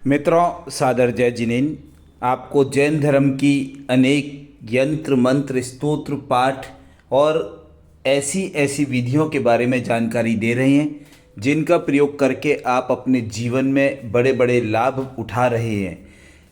मित्रों, सादर जय जिनेन। आपको जैन धर्म की अनेक यंत्र मंत्र स्तोत्र पाठ और ऐसी ऐसी विधियों के बारे में जानकारी दे रहे हैं जिनका प्रयोग करके आप अपने जीवन में बड़े बड़े लाभ उठा रहे हैं।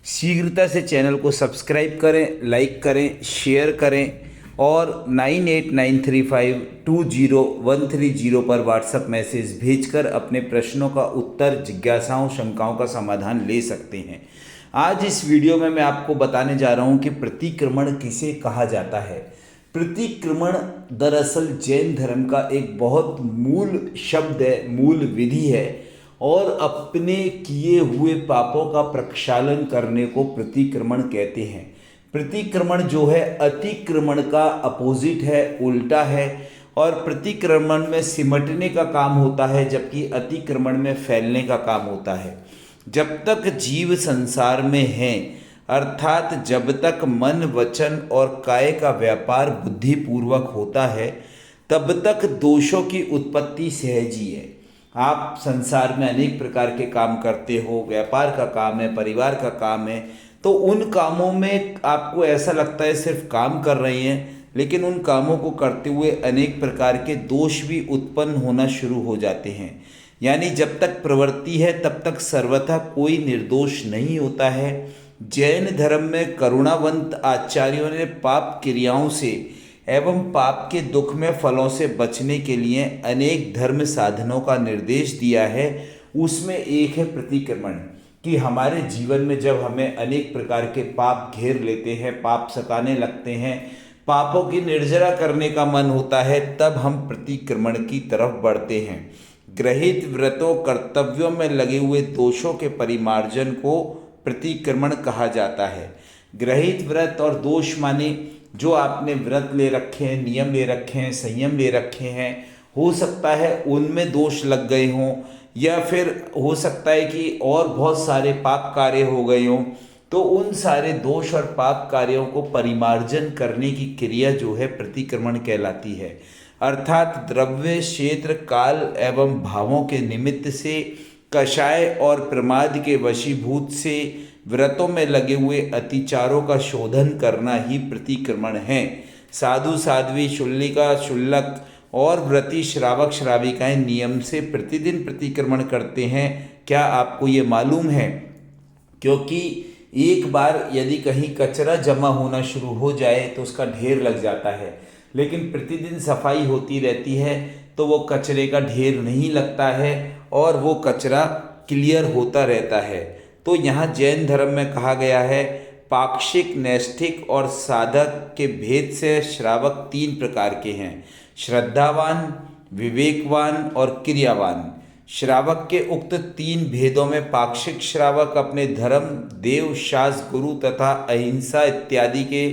शीघ्रता से चैनल को सब्सक्राइब करें, लाइक करें, शेयर करें और 9893520130 पर व्हाट्सएप मैसेज भेजकर अपने प्रश्नों का उत्तर, जिज्ञासाओं, शंकाओं का समाधान ले सकते हैं। आज इस वीडियो में मैं आपको बताने जा रहा हूं कि प्रतिक्रमण किसे कहा जाता है। प्रतिक्रमण दरअसल जैन धर्म का एक बहुत मूल शब्द है, मूल विधि है और अपने किए हुए पापों का प्रक्षालन करने को प्रतिक्रमण कहते हैं। प्रतिक्रमण जो है अतिक्रमण का अपोजिट है, उल्टा है। और प्रतिक्रमण में सिमटने का काम होता है जबकि अतिक्रमण में फैलने का काम होता है। जब तक जीव संसार में है, अर्थात जब तक मन, वचन और काय का व्यापार बुद्धिपूर्वक होता है, तब तक दोषों की उत्पत्ति सहज ही है। आप संसार में अनेक प्रकार के काम करते हो, व्यापार का काम है, परिवार का काम है, तो उन कामों में आपको ऐसा लगता है सिर्फ काम कर रहे हैं, लेकिन उन कामों को करते हुए अनेक प्रकार के दोष भी उत्पन्न होना शुरू हो जाते हैं। यानी जब तक प्रवृत्ति है तब तक सर्वथा कोई निर्दोष नहीं होता है। जैन धर्म में करुणावंत आचार्यों ने पाप क्रियाओं से एवं पाप के दुख में फलों से बचने के लिए अनेक धर्म साधनों का निर्देश दिया है। उसमें एक है प्रतिक्रमण, कि हमारे जीवन में जब हमें अनेक प्रकार के पाप घेर लेते हैं, पाप सताने लगते हैं, पापों की निर्जरा करने का मन होता है, तब हम प्रतिक्रमण की तरफ बढ़ते हैं। ग्रहित व्रतों, कर्तव्यों में लगे हुए दोषों के परिमार्जन को प्रतिक्रमण कहा जाता है। ग्रहित व्रत और दोष माने जो आपने व्रत ले रखे हैं, नियम ले रखे हैं, संयम ले रखे हैं, हो सकता है उनमें दोष लग गए हों, या फिर हो सकता है कि और बहुत सारे पाप कार्य हो गए हों। तो उन सारे दोष और पाप कार्यों को परिमार्जन करने की क्रिया जो है प्रतिक्रमण कहलाती है। अर्थात द्रव्य, क्षेत्र, काल एवं भावों के निमित्त से, कषाय और प्रमाद के वशीभूत से व्रतों में लगे हुए अतिचारों का शोधन करना ही प्रतिक्रमण है। साधु साध्वी, शुल्लिका शुल्लक और व्रती श्रावक श्राविकाएं नियम से प्रतिदिन प्रतिक्रमण करते हैं। क्या आपको ये मालूम है? क्योंकि एक बार यदि कहीं कचरा जमा होना शुरू हो जाए तो उसका ढेर लग जाता है, लेकिन प्रतिदिन सफाई होती रहती है तो वो कचरे का ढेर नहीं लगता है और वो कचरा क्लियर होता रहता है। तो यहाँ जैन धर्म में कहा गया है, पाक्षिक, नैष्ठिक और साधक के भेद से श्रावक 3 प्रकार के हैं: श्रद्धावान, विवेकवान और क्रियावान। श्रावक के उक्त 3 भेदों में पाक्षिक श्रावक अपने धर्म, देव, शास्त्र, गुरु तथा अहिंसा इत्यादि के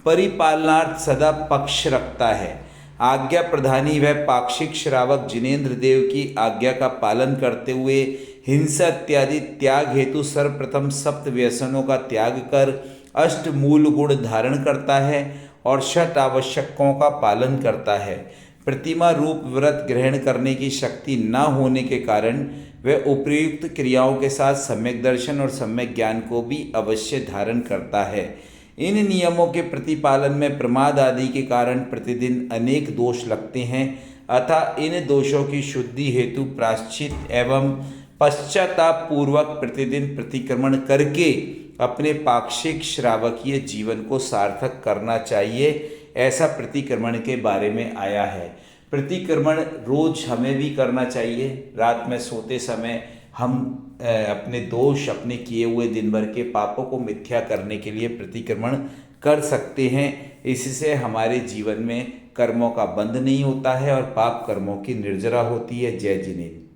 परिपालनार्थ सदा पक्ष रखता है। आज्ञा प्रधानी वह पाक्षिक श्रावक जिनेंद्र देव की आज्ञा का पालन करते हुए हिंसा इत्यादि त्याग हेतु सर्वप्रथम 7 व्यसनों का त्याग कर 8 मूल गुण धारण करता है और 6 आवश्यकों का पालन करता है। प्रतिमा रूप व्रत ग्रहण करने की शक्ति न होने के कारण वह उपयुक्त क्रियाओं के साथ सम्यक दर्शन और सम्यक ज्ञान को भी अवश्य धारण करता है। इन नियमों के प्रतिपालन में प्रमाद आदि के कारण प्रतिदिन अनेक दोष लगते हैं, अतः इन दोषों की शुद्धि हेतु प्रायश्चित एवं पश्चाताप पूर्वक प्रतिदिन प्रतिक्रमण करके अपने पाक्षिक श्रावकीय जीवन को सार्थक करना चाहिए। ऐसा प्रतिक्रमण के बारे में आया है। प्रतिक्रमण रोज हमें भी करना चाहिए। रात में सोते समय हम अपने दोष, अपने किए हुए दिन भर के पापों को मिथ्या करने के लिए प्रतिक्रमण कर सकते हैं। इससे हमारे जीवन में कर्मों का बंध नहीं होता है और पाप कर्मों की निर्जरा होती है। जय जिनेंद्र।